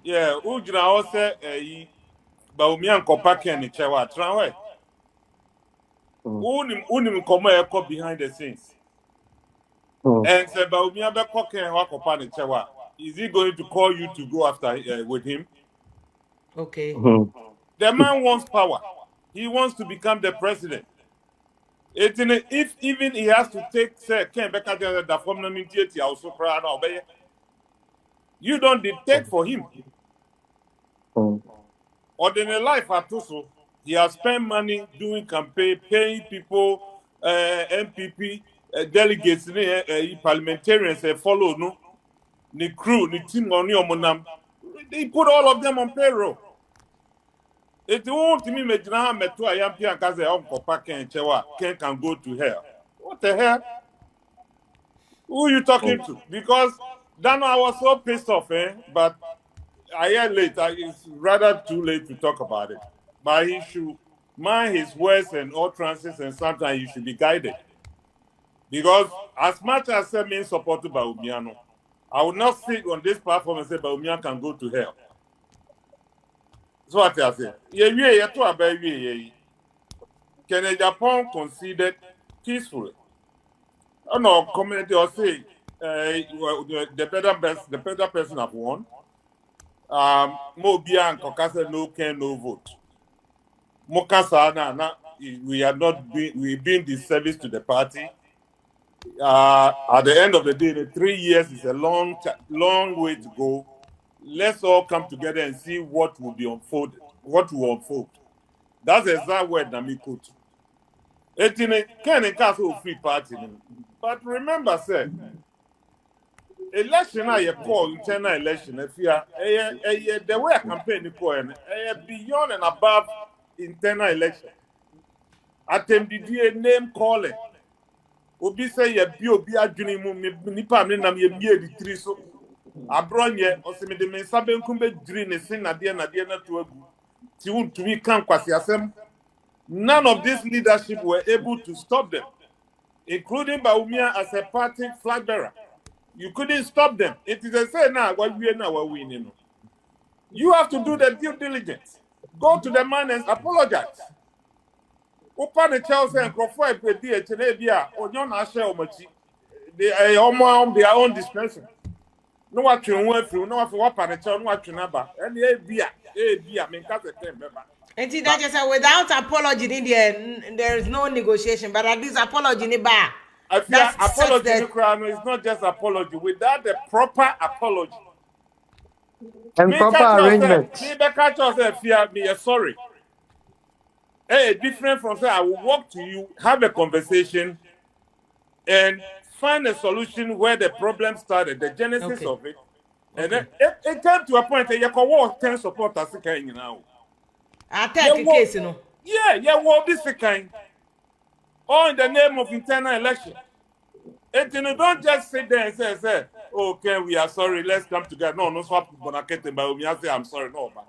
Yeah, Ujina also Baumia Kopa Ken Chewa Tranway. Unim Koma Eko behind the scenes. And say Baumia Beko Ken Wakopa Chewa. Is he going to call you to go after with him? Okay. The man wants power. He wants to become the president. If even he has to take say Ken Beka the form nominati also cry now, you don't dictate for him. Ordinary life at also, he has spent money doing campaign, paying people, NPP delegates, parliamentarians follow no, the crew, the team on your monam. They put all of them on payroll. It won't me imagine met to a young Pia Kaze Uncle Pack and Chewa can go to hell. What the hell? Who are you talking to? Because Dano, I was so pissed off, but a year later, it's rather too late to talk about it. But he should mind his words and utterances, and sometimes you should be guided. Because as much as I mean supported by Umiano, I will not sit on this platform and say Baumian can go to hell. That's what I say. Can Agyapong conceded peacefully? Oh no, community or say the better person have won. Mobia and Kokasa no can no vote. Mokasa we are not we've been disservice to the party. At the end of the day, the 3 years is a long way to go. Let's all come together and see what will be unfolded, what will unfold. That's the exact word Namiko. Can castle free party. But remember, sir, election I call internal election. If you are the way a campaign is going, beyond and above internal election. Attempted name calling. Obi say ye bi obi adwene mu nipa me nam ye bie di tiri so abronye oseme de me sabe nkum be diri ne sin na de na to agu ti untumi kan kwase asem. None of this leadership were able to stop them, including Baumia as a party flag bearer. You couldn't stop them. It is a say now what we are now winning. You have to do the due diligence. Go to the man and apologize. Open the Chelsea and Crawford with the Chenebia or John Asher Omachi. They are on their own discretion. No what you went through, no for what Panacha, no what you number. And a beer, I mean, that's a term, member. And see that just without apology in there is no negotiation, but at least apology in the bar. I fear apology in Ukraine is not just apology. Without the proper apology. And proper arrangement. Me catch yourself fear me sorry. Hey, different from say I will walk to you, have a conversation, and find a solution where the problem started, the genesis of it. And then it came to a point that you can walk 10 supporters you know. I take a case, you know. Yeah, well, this kind. All in the name of internal election. And you don't just sit there and say, okay, we are sorry, let's come together. No swap Bonakete, but we say I'm sorry, no, man.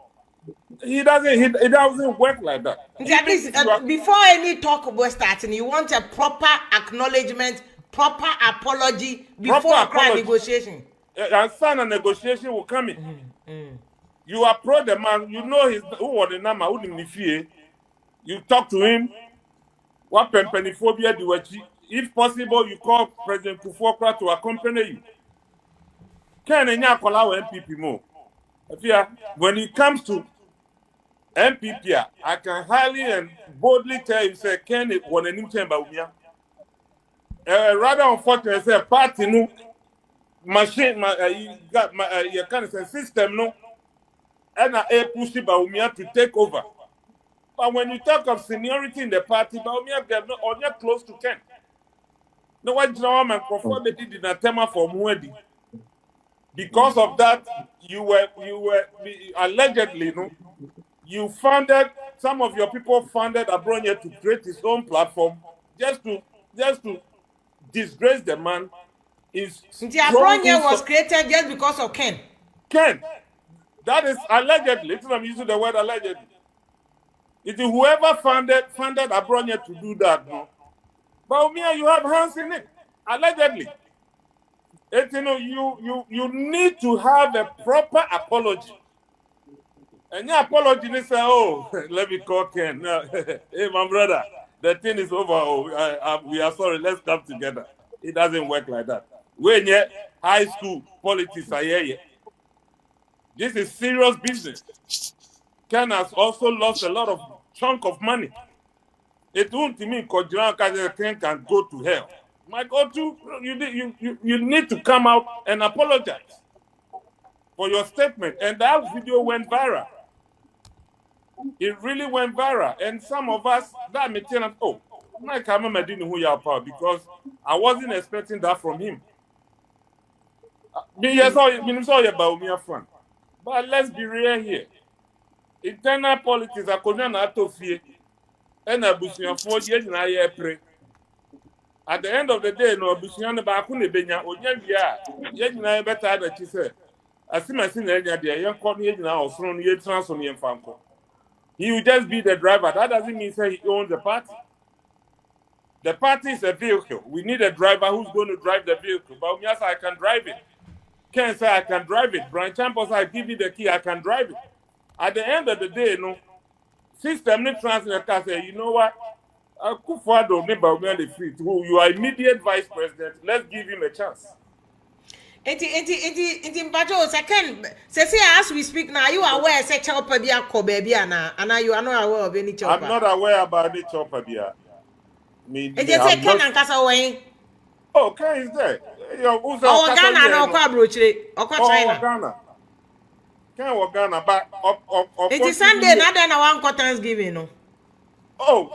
It doesn't work like that. At least, before any talk was starting, you want a proper acknowledgement, proper apology before a negotiation. And sign a negotiation will come in. You approach the man, you know who was the number, who didn't fear. You talk to him. What phobia do what? If possible, you call President Kufuor to accompany you. Can you allow NPP more? When it comes to NPP, I can highly and boldly tell you, say, Ken, when a new chamber with me. Rather unfortunate, say, party no machine, you got your kind of system, no, and a push Baumia to take over. But when you talk of seniority in the party, Baumia get not close to Ken. No one man conformity did not tell for Mwedi. Because of that, you were allegedly, no, you founded, some of your people founded Abronya to create his own platform just to disgrace the man. The Abronya was created just because of Ken. Ken. That is allegedly. I'm using the word allegedly. It is whoever founded Abronya to do that, no. But Umia, you have hands in it. Allegedly. You need to have a proper apology. And your apology, they say, oh, let me call Ken. No, hey, my brother, the thing is over. Oh, we are sorry. Let's come together. It doesn't work like that. When you high school politics are here, this is serious business. Ken has also lost a lot of chunk of money. It won't mean because Ken can go to hell. My God, you need to come out and apologize for your statement. And that video went viral. It really went viral. And some of us, that maintain, oh, Mike Hammer didn't who you are because I wasn't expecting that from him. Yes, all about me, friend. But let's be real here. Internal politics are going to fear. And a bushing for years and I pray. At the end of the day, no bushing on the back on the benya, or yet, you know, better that you say. I see my senior there, young corny now, thrown ye transfer and fanco. He will just be the driver. That doesn't mean say he owns the party. The party is a vehicle. We need a driver who's going to drive the vehicle. But yes, I can drive it. Ken say I can drive it. Brian Champos, I give you the key, I can drive it. At the end of the day, system need translate can say, you know what? Akufo-Addo neighbor on the field, who you are immediate vice president. Let's give him a chance. Iti mpacho second say as we speak now, you are aware say chopper be akọ baby ana you are not aware of any chopper. I'm not aware about the chopper there. It just say Ken and Kasa way. Oh, Ken is there. Oh, Ghana no kwa brochire. Okwa China. Ghana. Ken wa Ghana but it is Sunday na then na one Thanksgiving no. Oh,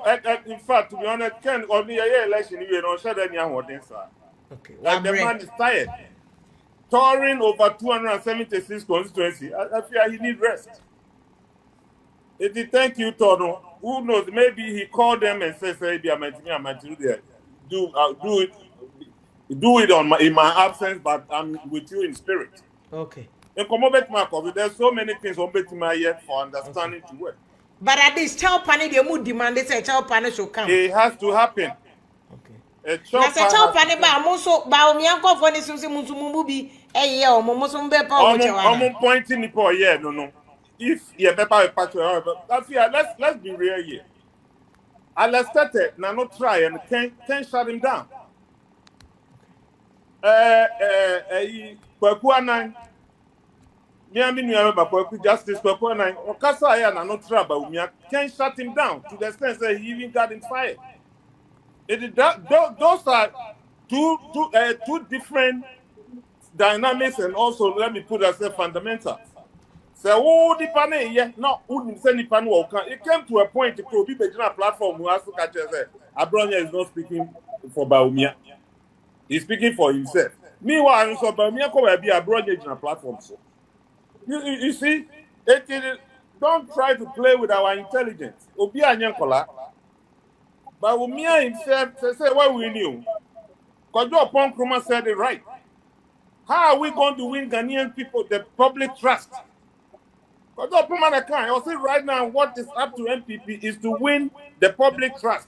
in fact, to be honest, Ken on the election you don't share any holding sir. Okay. Like the man is tired. Touring over 276 constituency. I feel he need rest. Thank you, Tono. Who knows? Maybe he called them and says, "Hey, I'm there. Do it in my absence, but I'm with you in spirit." Okay. There's so many things on my yet for understanding to work. But at this child panel, they would demand they say child panel should come. It has to happen. A child panel, but I'm also bound. Me uncle for this mubi. Hey, yo, Momosun be power. I'm pointing the poor, yeah, no. If you're better patch, let's be real here. I'll start it now, not try and can't shut him down. Kwakuana, Justice Kwakuana, or Kasaya, and not trouble. Can't shut him down to the extent that he even got him fired. Those are two different dynamics, and also let me put as a fundamental. So, oh, the panel, yeah, no, wouldn't send the panel. It came to a point to be a platform who has to catch us. Abronia is not speaking for Baumia, he's speaking for himself. Meanwhile, so Baumia could be a Abronia platform. So, you see, don't try to play with our intelligence. Obia Nyankola, Baumia himself say, what we knew. Agyapong Nkrumah said it right. How are we going to win Ghanaian people the public trust? I say right now, what is up to NPP is to win the public trust.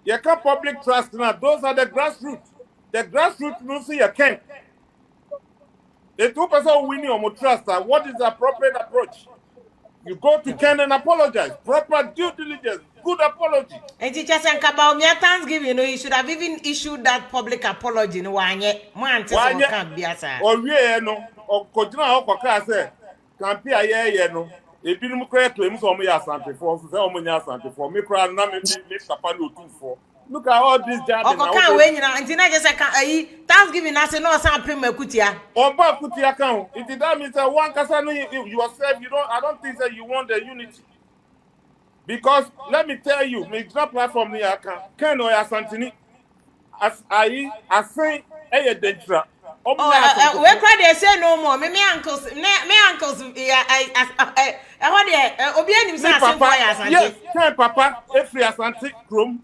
You can't public trust now. Those are the grassroots. The grassroots don't see you can't. The 2% winning on trust. What is the appropriate approach? You go to Ken and apologize. Proper due diligence. Good apology. And teachers and Kabao, Thanksgiving, you should have even issued that public apology. No one yet. Can't be as or no, or Kojina Oka say, can't be a year, no. If you don't claims on me as Ashanti for, me cry, and I'm for. Look at all these jobs. Okay, when you know, and I just Thanksgiving, I say no, something Kutia. Or back Kutia account. If that means that one Kasano yourself, I don't think that you want the unity. Because let me tell you, my job platform here can or Ashanti as I say a danger. Where cry they say no more. Me uncles, yes, Papa, every Ashanti room.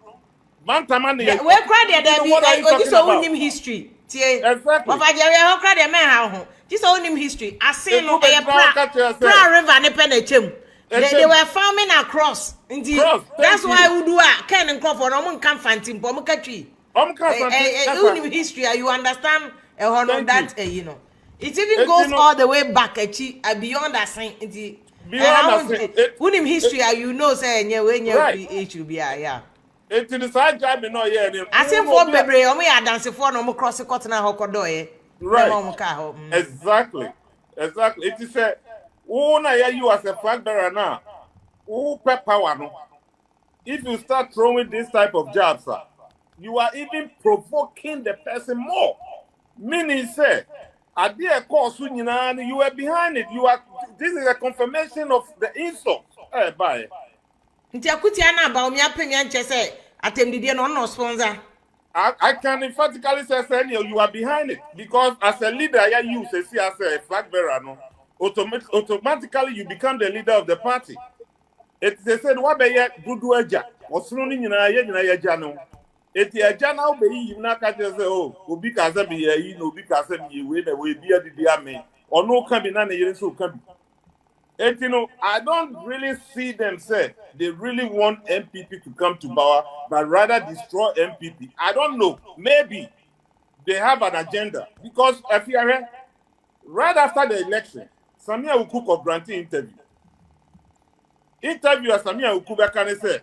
Where cry they this own him history. Exactly. Of Agyapong cry they man this own him history. I say no pra river ne penechem. They were farming across. Indeed. That's why we do Ken and Crawford no can fantim po history, you understand that you know. It even goes all the way back beyond that saying beyond that saying history you know say when you be yeah. It is side job no yeah. I say for bebre o me ya dance for no cross court na hokodo right. Exactly. It is a who na you as a flag bearer now. Who power no. If you start throwing this type of jobs, sir, you are even provoking the person more. Meaning, say, at the course, you are behind it. This is a confirmation of the insult. Hey, bye. I can emphatically say, you are behind it. Because as a leader, you say, as a flag bearer, no, automatically you become the leader of the party. They said, what be yet good wager? What's running in a yajano? It's a jana be you not catch us, oh, Ubi Kazabi, you know, because you win away beer the army, or no cabin, you so come. And you know, I don't really see them say they really want NPP to come to power, but rather destroy NPP. I don't know. Maybe they have an agenda. Because if you are right after the election, Samia will cook or granting interview. Interview as Samia Ukuba can say,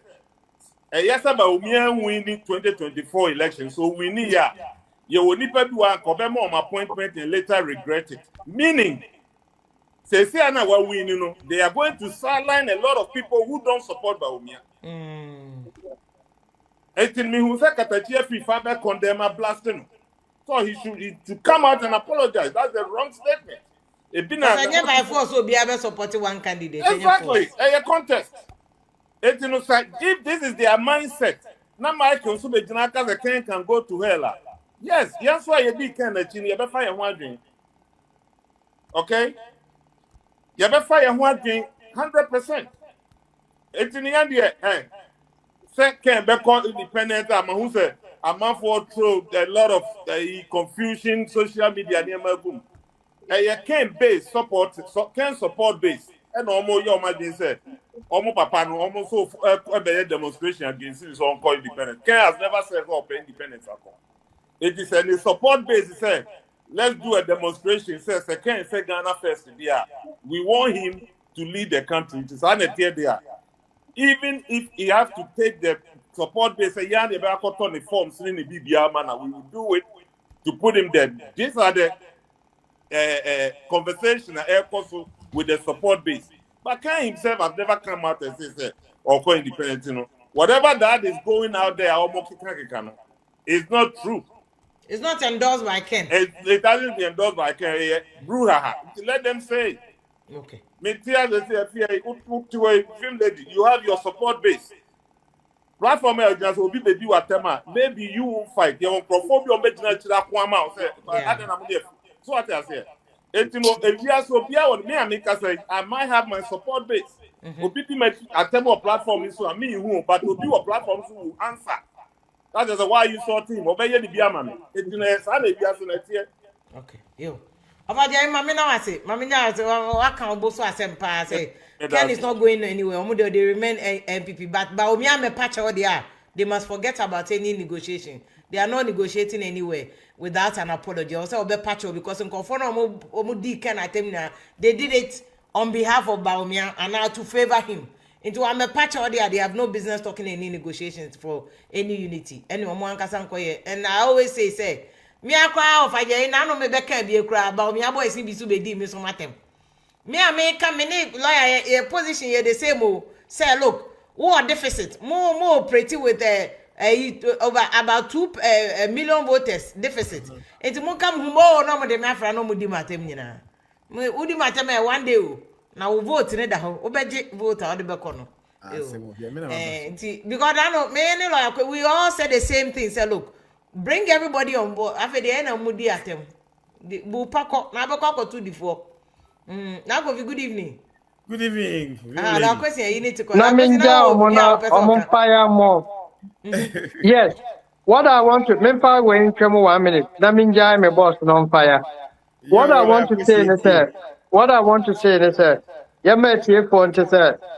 yes, about winning 2024 election. So we need you will need to do a Kobemo appointment and later regret it. Meaning, say what we know, they are going to sideline a lot of people who don't support Baumia. And me who said Katachi father condemn a blasting. So he should to come out and apologize. That's the wrong statement. By force will be able to support one candidate. Exactly. A contest. If this is their mindset, now my consumer the king can go to hell. Yes, yes, why you be kind of chin, you better fire one drink. Okay? You better fire one drink 100%. It's in the end, second, because independent, I'm who said, I'm for through a lot of confusion, social media, near my boom. You can base support, can support base. And almost your imagine said, almost papa no almost so a demonstration against his own called independence. Ken has never said up independence. It is a support base. He said, let's do a demonstration. Says Ken say Ghana first there. We want him to lead the country. It is there. Even if he has to take the support base, say yeah, they on the forms in the BBR manner, we will do it to put him there. These are the conversation with the support base. But Ken himself has never come out and say, or call independent, you know. Whatever that is going out there, it's not true. It's not endorsed by Ken. It hasn't been endorsed by Ken. Let them say. Okay. You have your support base. Platform just will be the do at tema. Maybe you will fight. You will perform your medical so what I say. If you are so me, I might have my support base. At a platform is so me who, but will be a platform who will answer. That is why you saw him. Obey the Biaman. Okay, you. About the mammy now, I say, Mammy now, I can't both say, Ken is not going anywhere. They remain NPP, but Baumia patch all they are. They must forget about any negotiation. They are not negotiating anywhere without an apology. Also, be patch because in conform they did it on behalf of Baumia and now to favor him. Into I'm a patch or they have no business talking any negotiations for any unity. And I always say, me a cry of I know me back be a cry about me. Boys be so be me so matem. Me a make come in lawyer a position here the same. Say look, war deficit more pretty with over about 2 million voters deficit. It mo come more no de me afra no mo di matem nyina. Me udi matem one day o. Now we vote in the whole vote out the back on. Because I know many lawyer we all said the same thing. Say look, bring everybody on board. After the end of Moody at them. The Bupako, Nabako to the 4. Now go good evening. Good evening. That question you need to call. Fire more. Yes. What I want to member when come 1 minute. Naminja my boss on fire. What I want to say is that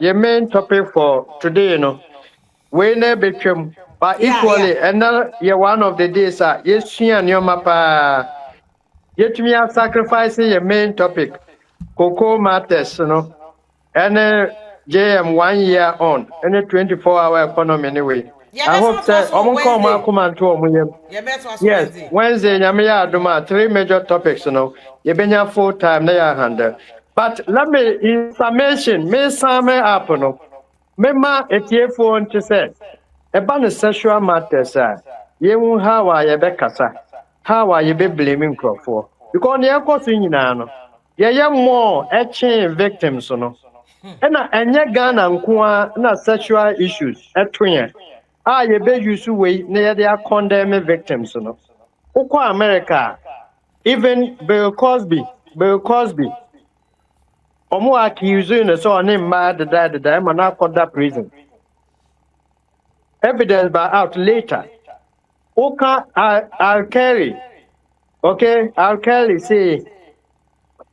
your main topic for today, you know, we never become, but equally, and now you're one of the days, yes, she and your mappa. Yet me are sacrificing your main topic. Cocoa matters, and JM 1 year on, and a 24-hour economy anyway. I hope that yes, Wednesday, Yamia Duma, 3 major topics, Yabenya full time, they are handle. But let me, in summation, me sum up, Mema etiefo to say, about the sexual matters, you how are you bekasa? How are you be blaming crop for? Because the echo thing now, yeah, more etching victims, And any gun and na sexual issues at twin. You be used to wait near their condemned victims, Oko America, even Bill Cosby, Omo accusing us on him mad that the man not that prison. Evidence by out later. Oka I'll carry. Okay, I'll carry say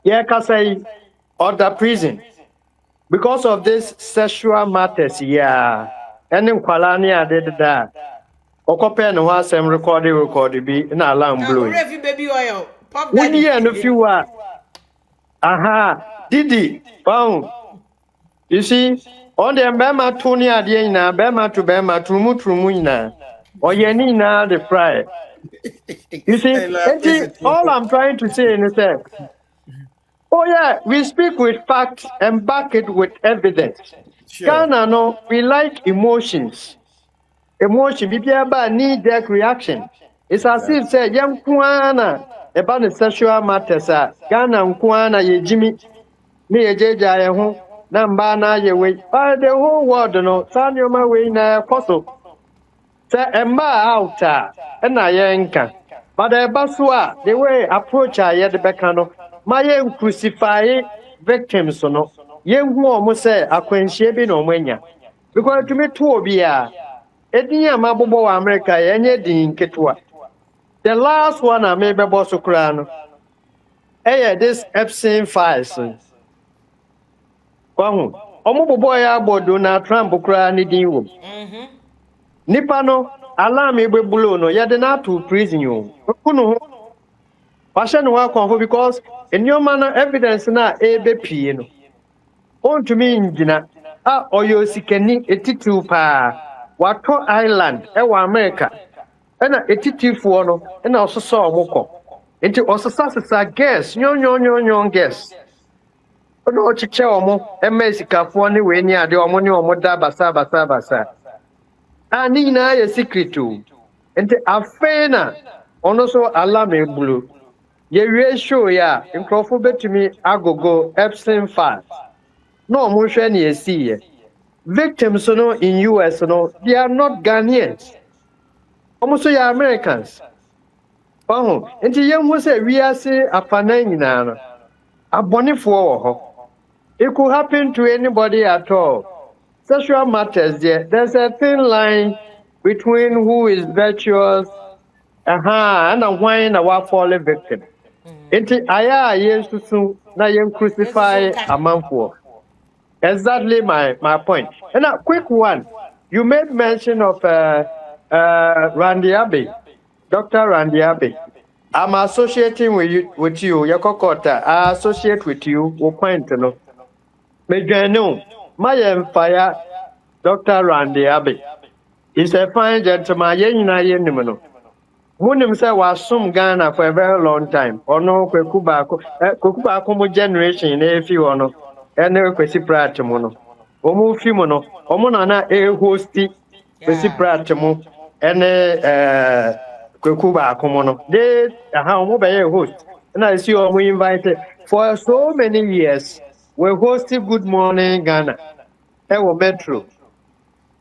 yeah say order prison because of this sexual matters, yeah. And in Kwalania did that. Okope no was some record be in alarm blue. Baby oil. Pop When you and a few aha, Didi, found. You see, on the Bema Tony Adiana, Bema to Bema, Trumuina, or Yanina the fry. You see, all I'm trying to say is that, oh yeah, we speak with facts and back it with evidence. Ghana, no, we like emotions. Emotion, people need their reaction. It's as if say, young Kuana, about the sexual matters, Ghana and Kuana, ye Jimmy, me a JJ, Nambana, ye wait, by the whole world, no, San Yoma way na apostle. Say, Emma out, and I yanka. But the Basua, the way approach I had the Becano, my young crucify victims, no, young woman say, I can shape in Omenia. Because to me, two be Edinya Mabobo America, any din Ketua. The last one I made by Bossocrano. Hey, this Epstein files. Omo boy aboard Donald Trump Ukraine din. Nipano, alarm ebe bulo no, ya de na to prison you. Kuno. Passion wa konfo because in your manner evidence na ebe pie no. On to me ngina. Oyo sikeni etitu pa. Wato Island, America. And a titifo no, and also saw Moko. Into also sasa guess, yon guess. No chichomo, a Mexica for any way near the Omonio Moda Basa. Anina a secret too. And the Afena, also alarming blue. Ye ratio ya, in Crawford to me, I go Epstein fast. No motion ye see. Victims in US, they are not Ghanaians. Almost they are Americans. Oh, and the young was a we are say a panana. A bonny for it could happen to anybody at all. Sexual matters there's a thin line between who is virtuous and a wine a fallen victim. Into Aya yes to soon na young crucify a man for. Exactly my point. And a quick one. You made mention of Randy Abbey, Dr. Randy Abbey. I'm associating with you, Yakokota. I associate with you, point to know. Major my empire, Dr. Randy Abbey. He's a fine gentleman, Yenino. Wouldn't say was some Ghana for a very long time, or no Kukubako generation, if you honor. And kwesi pratamono omu fimono omona na hosti kwesi pratamo ene kwekuba akomono they ha omu be host and I see omu invited for so many years. We hosted Good Morning Ghana ewo metro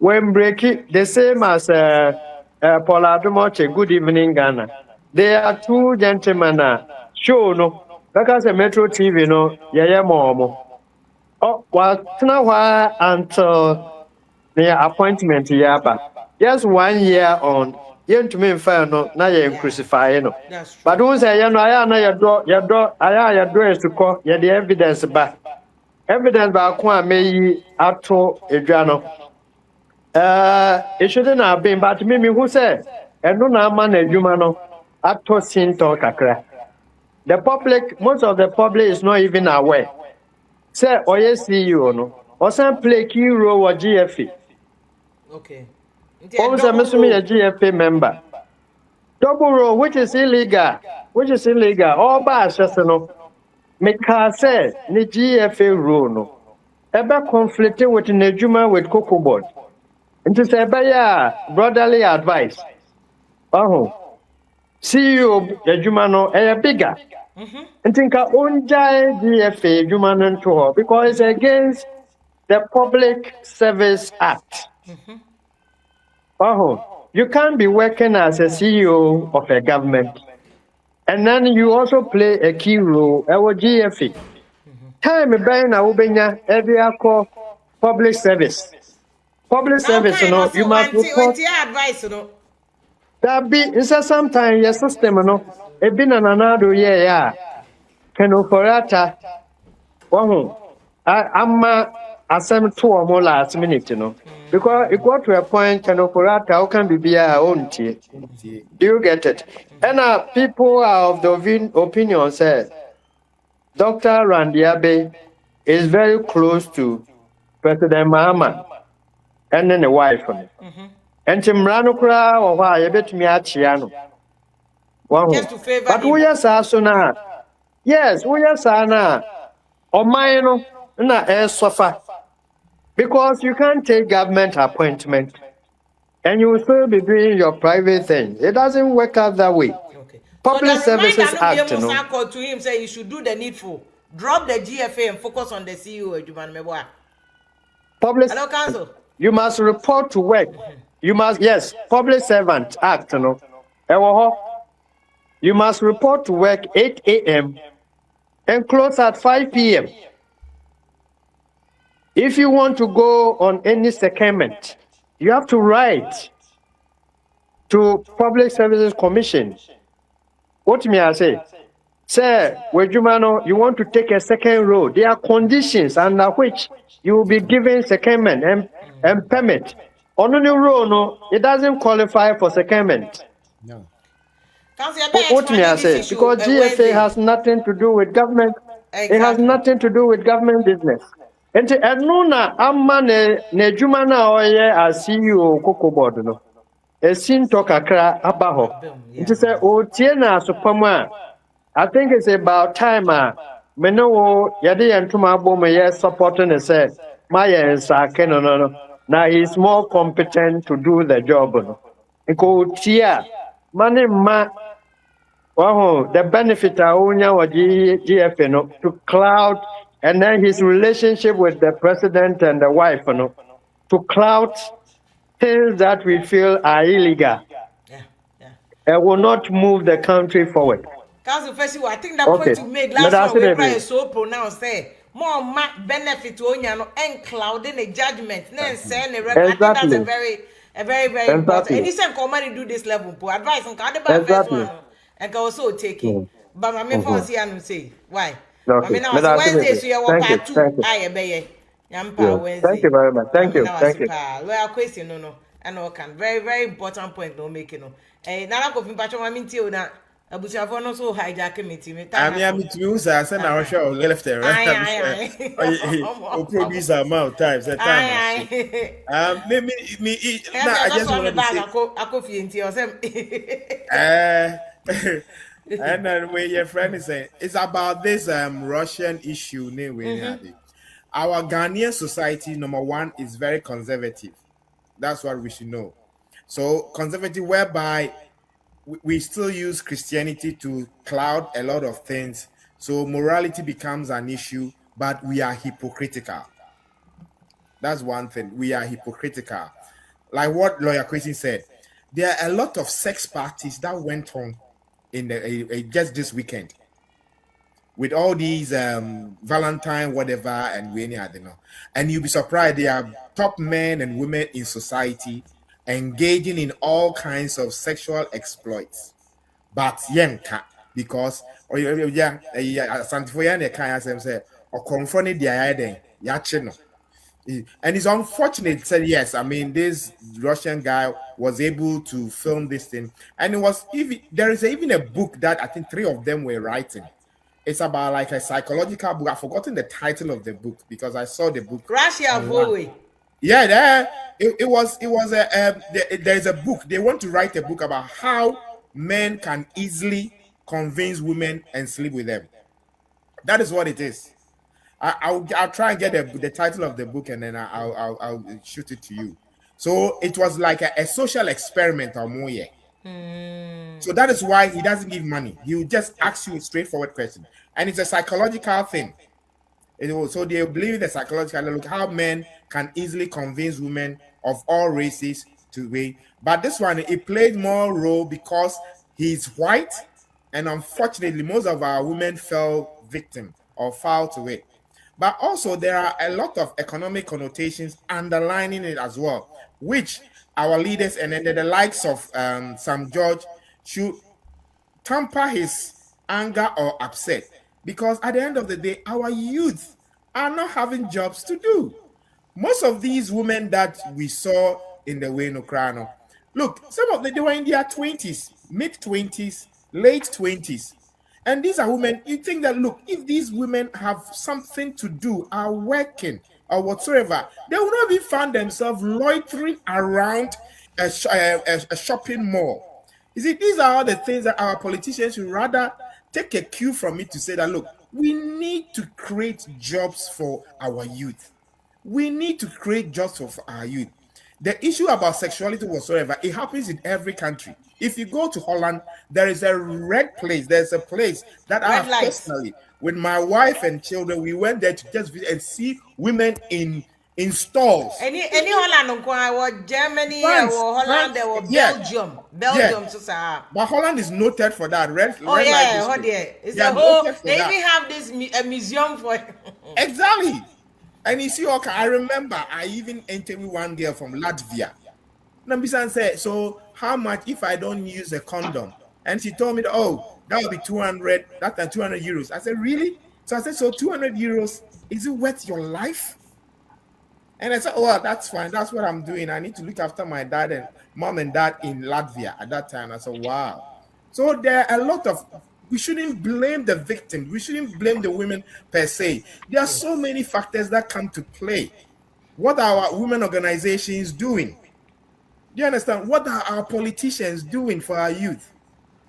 when break it the same as Paula Adumoche Good Evening Ghana. They are two gentlemen show no because a Metro TV no yaya momo. Oh, well, now until the appointment yaba. Just 1 year on. Yen to me fair no na yen crucify no. But don't say you know I na your door is to call the evidence back. Evidence ba ko ameyi ato edwano. It shouldn't have been but me who say eno na ama na adwuma no ato sinto kakra. the public, most of the public is not even aware. Say, or yes, CEO, no, or some play key role or GFA. Okay. Also, I'm a GFA member. Double role, which is illegal. All bars, just no. Make her say, the GFA rule, no. Ever conflicted with Nejuma with Cocoa Board. And to say, brotherly advice. Oh, CEO, Nejuma no, bigger. And think I own GFA, Juman to her, because it's against the Public Service Act. Oh, you can't be working as a CEO of a government. And then you also play a key role at GFA. Time buying a ubenya every call public service. Public service, you know, you must report. Advice, you know. That be it's sometimes your system, you know. It been an another yeah. Can operata. Oh, I'm asem 2 or more last minute, you know. Because it got to a point, can operata, how can be our own tea? Do you get it? And people are of the opinion say Dr. Randiabe is very close to President Mahama and then the wife. And Timrano Kra or why a bit me at Chiano. But we are Sasuna. Yes, we are Sana. Or mine, na suffer. Because you can't take government appointment and you will still be doing your private thing. It doesn't work out that way. Okay. Public Services Act, you know. To him say you should do the needful. Drop the GFA and focus on the CEO. Public. Hello, Council. You must report to work. You must, yes, Public Servant Act, you know. You must report to work 8 a.m. and close at 5 p.m. If you want to go on any secondment, you have to write to Public Services Commission. What may I say? Sir, Wejumano, you want to take a second road. There are conditions under which you will be given secondment and permit. On the road, no, it doesn't qualify for secondment. No. What may I say? Because GFA has nothing to do with government. Exactly. It has nothing to do with government business. And Nuna Amma Nejumana Oye as CEO Cocoa Board, no. A sin talk akra abaho. It is a Otiena Supama. I think it's about time. Meno Yadi and Tumabo supporting the said, Maya and Sake, no. Now he's more competent to do the job. Because Tia, money ma, the benefit of GFA to cloud, and then his relationship with the president and the wife, to cloud things that we feel are illegal. It will not move the country forward. Council, first, I think that point you made last week is so pronounced. More benefit to Onyano and clouding a judgment. Exactly. I think that's a very important. And this and command do this level. Advice on the first one and can also take it. But my fancy and say why. I mean, now Wednesday, so you are part 2. I obey. Thank you very much. Thank you. Well, question no. And all can very important point no making no. Now go from Patrick Maminti na. Abusiafo no so hijack me. I'm to use as an hour show left there. Produce amount times that time. Me I just want to say. And then where your friend is saying it's about this Russian issue. Our Ghanaian society, number one, is very conservative. That's what we should know. So conservative, whereby we still use Christianity to cloud a lot of things. So morality becomes an issue, but we are hypocritical. That's one thing. We are hypocritical. Like what Lawyer Christian said, there are a lot of sex parties that went on in the just this weekend with all these Valentine, whatever, and we I don't know. And you'll be surprised they are top men and women in society engaging in all kinds of sexual exploits, but because or Santifoya can say or confronted the idea, and it's unfortunate. Said yes, I mean this Russian guy was able to film this thing, and it was even there is even a book that I think 3 of them were writing It's about like a psychological book. I've forgotten the title of the book because I saw the book. Yeah, it was there's a book. They want to write a book about how men can easily convince women and sleep with them. That is what it is. I'll try and get the title of the book, and then I'll shoot it to you. So it was like a social experiment or more. So that is why he doesn't give money. He will just ask you a straightforward question, and it's a psychological thing. So they believe the psychological look how men can easily convince women of all races to wait. But this one, it played more role because he's white, and unfortunately, most of our women fell victim or fell to it. But also, there are a lot of economic connotations underlining it as well, which our leaders and then the likes of Sam George should temper his anger or upset, because at the end of the day, our youth are not having jobs to do. Most of these women that we saw in the way no crown, look, some of them, they were in their 20s, mid-20s, late 20s. And these are women, you think that, look, if these women have something to do, are working or whatsoever, they will not be found themselves loitering around a shopping mall. You see, these are all the things that our politicians should rather take a cue from it to say that, look, we need to create jobs for our youth. We need to create jobs for our youth. The issue about sexuality whatsoever, it happens in every country. If you go to Holland, there is a red place. There's a place that I have personally, with my wife and children, we went there to just visit and see women in stalls. Any Holland, or Germany, or Holland, or Belgium. Belgium, but Holland is noted for that. Red light. It's a whole. They even have this museum for. Exactly. And you see, okay, I remember I even interviewed one girl from Latvia. Nambisan said, so how much if I don't use a condom? And she told me, that, oh, that would be 200, that's 200 euros. I said, really? So I said, so 200 euros, is it worth your life? And I said, oh, well, that's fine. That's what I'm doing. I need to look after my dad and mom and dad in Latvia at that time. I said, wow. So there are a lot of, we shouldn't blame the victim. We shouldn't blame the women per se. There are so many factors that come to play. What are our women organizations doing? Do you understand? What are our politicians doing for our youth?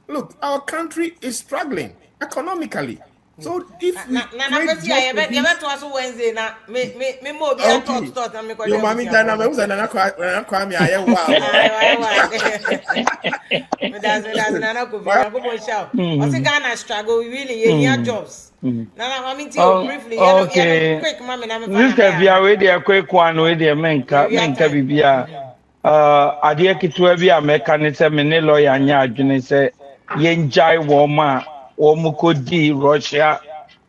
Look, our country is struggling economically. So if we struggle, we really jobs. Okay. This can be a way quick one with the menka bibia. Adia kitu bi ameka ne se me ne lawyer anya adwene se yenjai wo ma wo mukodi Russia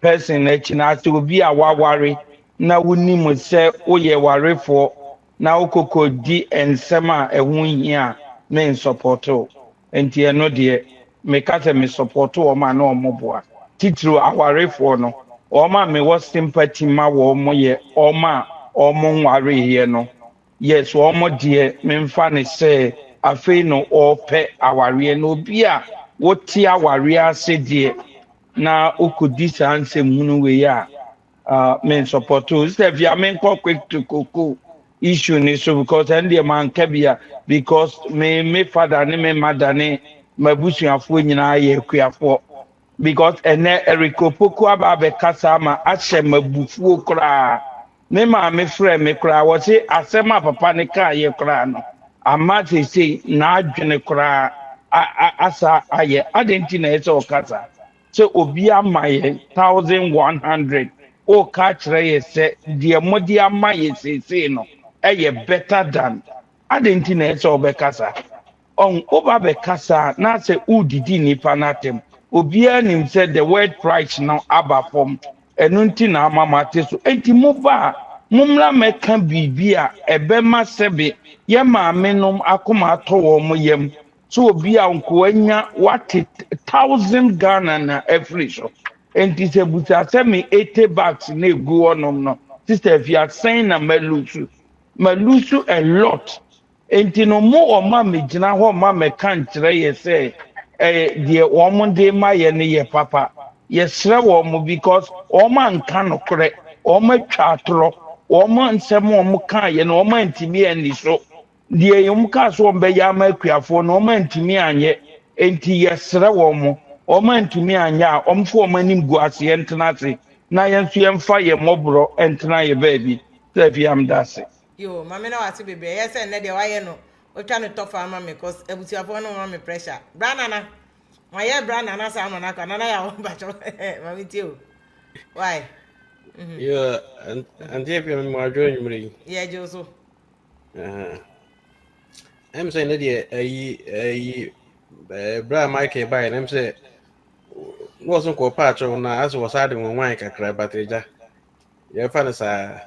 person na chinate obi a waware na woni mu se oye warefo na okokodi ensem a ehun hia me support o enti eno de me ka se me support o ma na omoboa titru awarefo no o ma me wo sympathy ma wo mo ye o ma o mo nware ye no. Yes, one more dear, Memfane say, a fee no or pet our no beer. What tia warrior said, dear. Now, who could this answer moon we are? Men support to step your men quick to cocoa issue ni so because and the man cabia because me father ne me mother ne my bush and food in I queer for because and Erico Poco about the Casama, Ashem, my bufu cry. Me ma me friend me kra wo se asema papa ne ka ye kra no amati say na adwene kra asa aye adenti na ese okasa se obi amaye 1100 o ka kire ye se de modi amaye se no eye better than adenti na ese obekasa on oba bekasa na se udidi nipa natem obi anim se the word price no abafom enunti na amamate so enti moba mumla meka bibia ebema sebe ye maamenom akoma to wo mo yam so obi a nko anya what 1000 Ghana na every so enti se buta se me 80 bucks na egu onom no sister if you are saying na malusu a lot enti no mo o ma megina ho ma meka nkyere ye se de wo mo de ma ye ne ye papa yɛsrɛ wɔn because wɔn anka nokore wɔn atwa atorɔ wɔn nsɛm a wɔn kaa yɛ no wɔn antimi ani so deɛ wɔn kaa so wɔn bɛyɛ ama akuafoɔ no wɔn antimi anyɛ enti yɛsrɛ wɔn antimi anyɛ a wɔn fo wɔn anim gu aseɛ ntena ase na yɛn nso yɛmfa yɛn mmɔborɔ ntena yɛ baabi sɛ bi am da ase. Yo, mama na wate bebre yes and na de wayɛ no o twa no tough ama me cause ebutuafo no want me pressure branana why branana sa ama na ka na ya won bacho mama tie o why yeah and if you mo adwo nyumre yeah jo so I'm saying that ayi bra Mike buy and I'm say wasn't ko patch na as was adding one wine kakra but eja ya fa na sa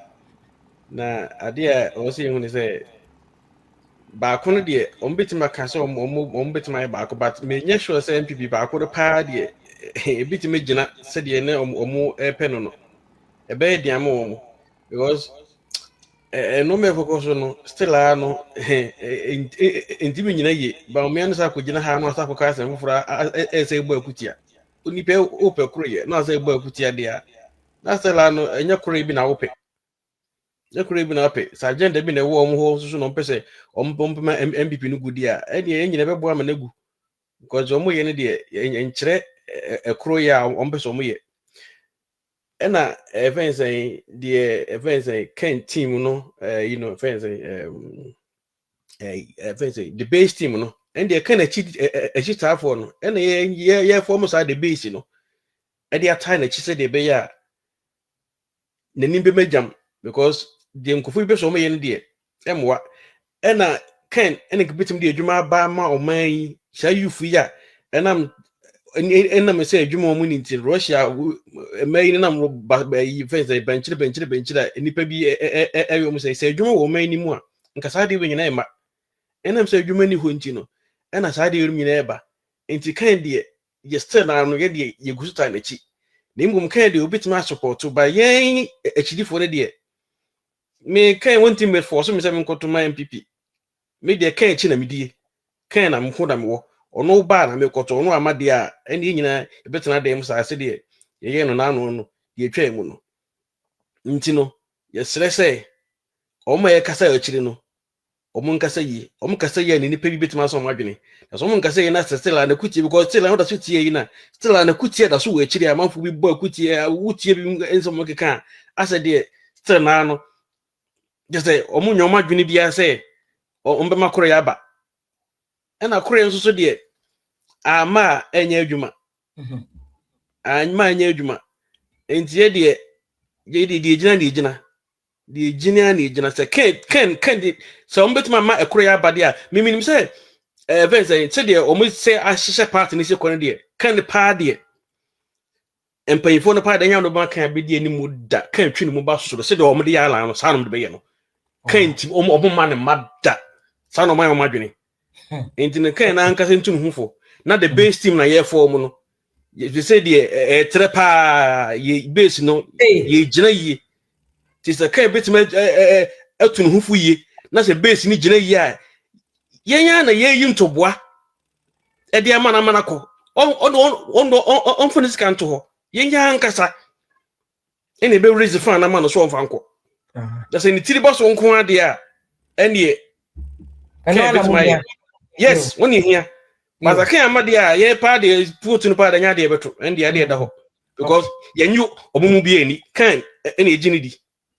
na ade o si hu ni say ba ko no de on betima ka so on betima ba ko but me nya sure say NPP ba ko pa de e betima gina se de ne omo e pe no e be de am o because no me focus no still no intimi nyina ye ba o me an sa ko gina ha no sa ko ka se mfura e se egbo akutia oni pe o pe kro ye na sa egbo akutia de a na still no enya kro bi na wo pe yakure bi na pe sa agenda bi na wo om ho so no pese om ma MPP no gudi a ene enyina bebo ama na gu because om ye ne de enkyere ekro ya om pese om ye ena events de events Ken team no you know events events the base team no and they can achieve for no ena ye form so the base no e de atai na chi se de be ya nanim be majam because the nkofu be so me de emwa ena Ken ena kibitim de adwuma ba ma oman sha yufu ya enam me say adwuma mu ni Russia mai nam ba yi face benchire nipa bi ewe mu say adwuma wo man ni mu a nka sa de we nyina ema enam say adwuma ni ho nti no ena sa de we nyina eba nti Ken de ye still na no ye de ye gusuta na chi na ngum Ken de obitima support ba yen achidifo ne de me Ken won team for so me say me nkoto ma MPP me de Ken chi na me die Ken na mho da me wo ono ba na me koto ono amade a ene nyina ebetena dem sa ase de ye no na no ye twa mu no nti no ye sere se o ma ye kasa achiri no o mun kasa yi ni nipa bi betima so madwene na so mun kasa yi na still na kutie because still na da so tie yi na still na kutie da so wo achiri amanfo bi bo kutie wutie bi enso mo keka ase de still na no just say o mun nyoma dwene bia say o mbe makoro ya ba ena koro enso so de ama enya adwuma anma enya adwuma entie de ye gina say Ken de so mbetima ma ekoro ya ba de a miminim say events say de o mo say ahihye part ni se kono de Ken pa de empayifo no pa de nya no ba kan be de ni mu da Ken twi ni mu ba so say de o mo de ya lan no sa no de be ye no Ken tim o mo ma ne madda sa no ma dwene enti ne Ken na anka se ntu hufo na the base team na ye form no you say the trepa ye base no ye gina yi ti se Ken betima atun hufo yi na se base ni gina yi a yenya na ye yi ntoboa e de amana ko on finish kan to ho yenya ankasa ene be raise fan na ma no so on fanko da se ni tiri boss on ko ade a ene Ken betima yes when you hear but I can't amade a ye pa de put no pa da nya de beto and de ade da ho because yenyu omumu bi eni Ken ene ejini di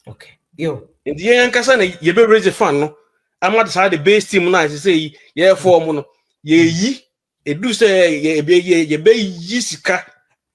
okay yo and ye ankasa na ye be raise fan no amade sa the base team na say ye form no ye yi edu say ye be yi sika